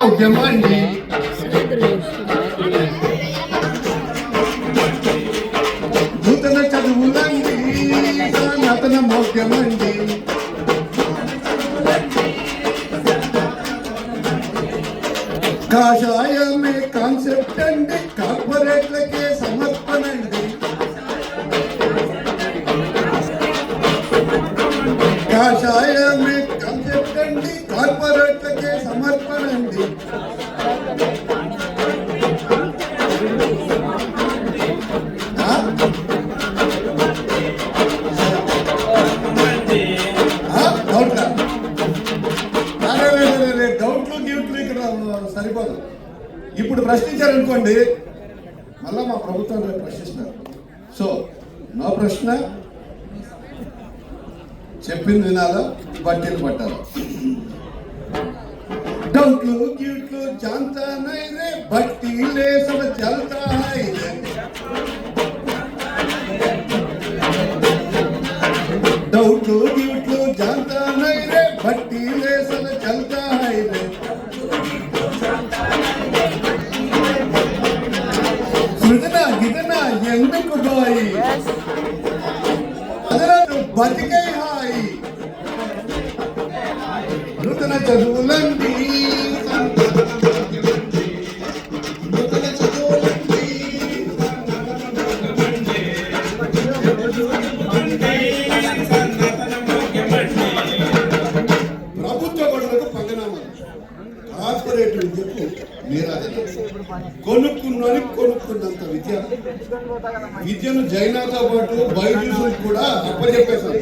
ముఖ్యమండి నూతన చదువులండి సనాతన ముఖ్యమండి కాషాయమే కాన్సెప్ట్ అండి కార్పొరేట్లకే సమర్పణ అండి కాషాయమే కాన్సెప్ట్ అండి కార్పొరేట్లకే సమర్పణ అండి డౌట్లు డ్యూట్లు ఇక్కడ సరిపోదు. ఇప్పుడు ప్రశ్నించారనుకోండి మళ్ళా మా ప్రభుత్వం ప్రశ్నిస్తున్నారు. సో నా ప్రశ్న చెప్పింది వినాలా, బట్టీలు పట్టాలా? డౌట్లు డ్యూట్లు జాంతా నై రే బట్టీలే సబ్ చల్తా హై రే. డౌట్లు డ్యూట్లు జాంతా నై రే బట్టీలే సబ్ చల్తా హై రే. సృజన గిదన ఎందుకు బాయి అదనను బతికై హాయి. నూతన చదువులండి నూతన చదువులండి ప్రభుత్వ బడులకు పంగనామాలు, కార్పొరేట్ విద్యకు నీరాజనం. కొనుక్కున్నంత విద్యను జైనాతో పాటు బైజూసులు కూడా అప్పచెప్పేశారు.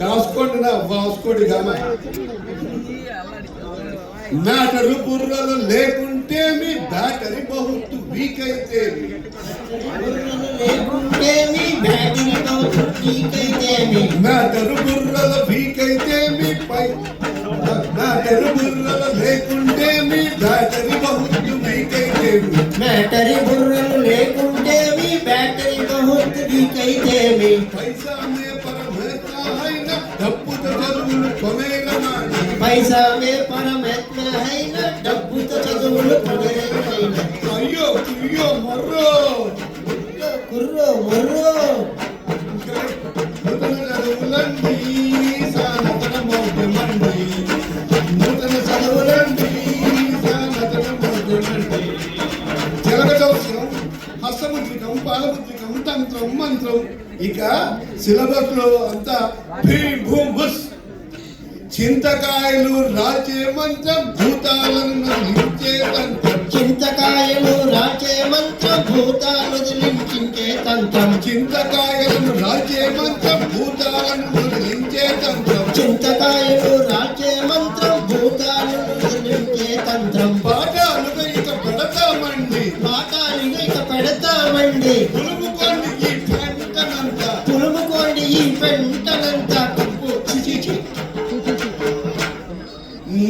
కాసుకోండి నా వాసుకోండి గామ. మ్యాటరు బుర్రలు లేకుంటే మీ బ్యాటరీ బహుత్ వీక్ అయితే మ్యాటరు బుర్రలు వీక్ అయితే మీ పై మ్యాటరు బుర్రలు లేకుంటే మీ బ్యాటరీ బహుత్ వీక్ అయితే బ్యాటరీ బుర్రలు లేకుంటే మీ బ్యాటరీ బహుత్ వీక్ అయితే పైసా మే పరమేత్మ హైన డబ్బుతో చదువులు కొనేగనాని. పైసా మే పరమేత్మ హైన డబ్బుతో చదువులు కొనేగనాని. అయ్యో కుయ్యో మొర్రో కుర్రో మొర్రో. నూతన చదువులండి సనాతన ముఖ్యమండి నూతన చదువులండి సనాతన ముఖ్యమండి. జలగజౌస్యం హస్తముద్రికం పాలముద్రికం తంత్రం మంత్రం. ఇక సిలబస్ లో అంతా భీమ్ భూమ్ బుస్. చింతకాయలు రాచే మంత్రం భూతాలను వదిలించే తంత్రం. చింతకాయలు రాచే మంత్రం భూతాలను వదిలించే తంత్రం. చింతకాయలను రాచే మంత్రం భూతాలను వదిలించే తంత్రం. చింతకాయలు రాచే మంత్రం భూతాలను వదిలించే తంత్రం. పాఠాలుగా ఇక పెడతామండి పాఠాలుగా ఇక పెడతామండి. పులుముకోండి ఈ పెంటనంతా పులుముకోండి ఈ పెంటనంతా.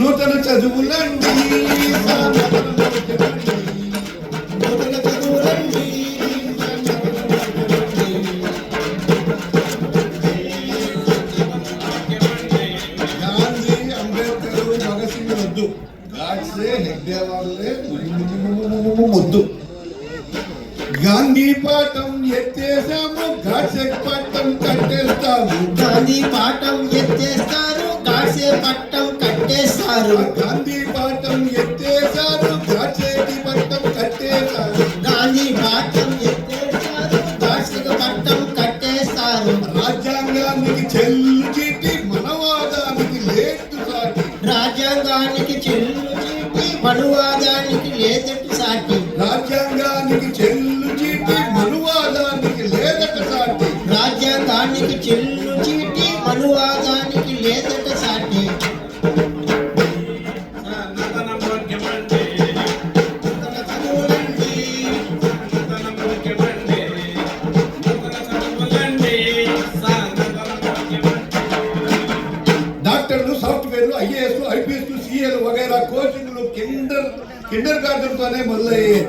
నూతన చదువులండి నూతన చదువులండి. గాంధీ అంబేద్కర్ భగత్ సింగ్ వద్దు, గాడ్సే హెగ్డే వాళ్ళే వద్దు. గాంధీ పాఠం ఎత్తేసాము గాడ్సే పట్టం కట్టేస్తాము. గాంధీ పాఠం ఎత్తేస్తారు గాడ్సే పట్టం కట్టేస్తారు. గాంధీ పాఠం ఎత్తేసారు గాడ్సేకి పట్టం కట్టేశారు. గాంధీ పాఠం ఎత్తేస్తారు గాడ్సే పట్టం కట్టేస్తారు. రాజ్యాంగానికి చెల్లు చీటి మనవాదానికి లేదు సాటి. రాజ్యాంగానికి చెల్లు చీటి మనువాదానికి లేదట సాటి. రాజ్యాంగానికి చెల్లు చీటి మనువాదానికి లేదట సాటి. రాజ్యాంగానికి చెల్లు చీటి మనువాదానికి లేదట సాటి. డాక్టర్లు, సాఫ్ట్వేర్లు, ఐఏఎస్, ఐపీఎస్, సిఏలు వగైరా కోచింగ్లు కిండర్ గార్డెన్ తోనే మొదలయ్యాయి.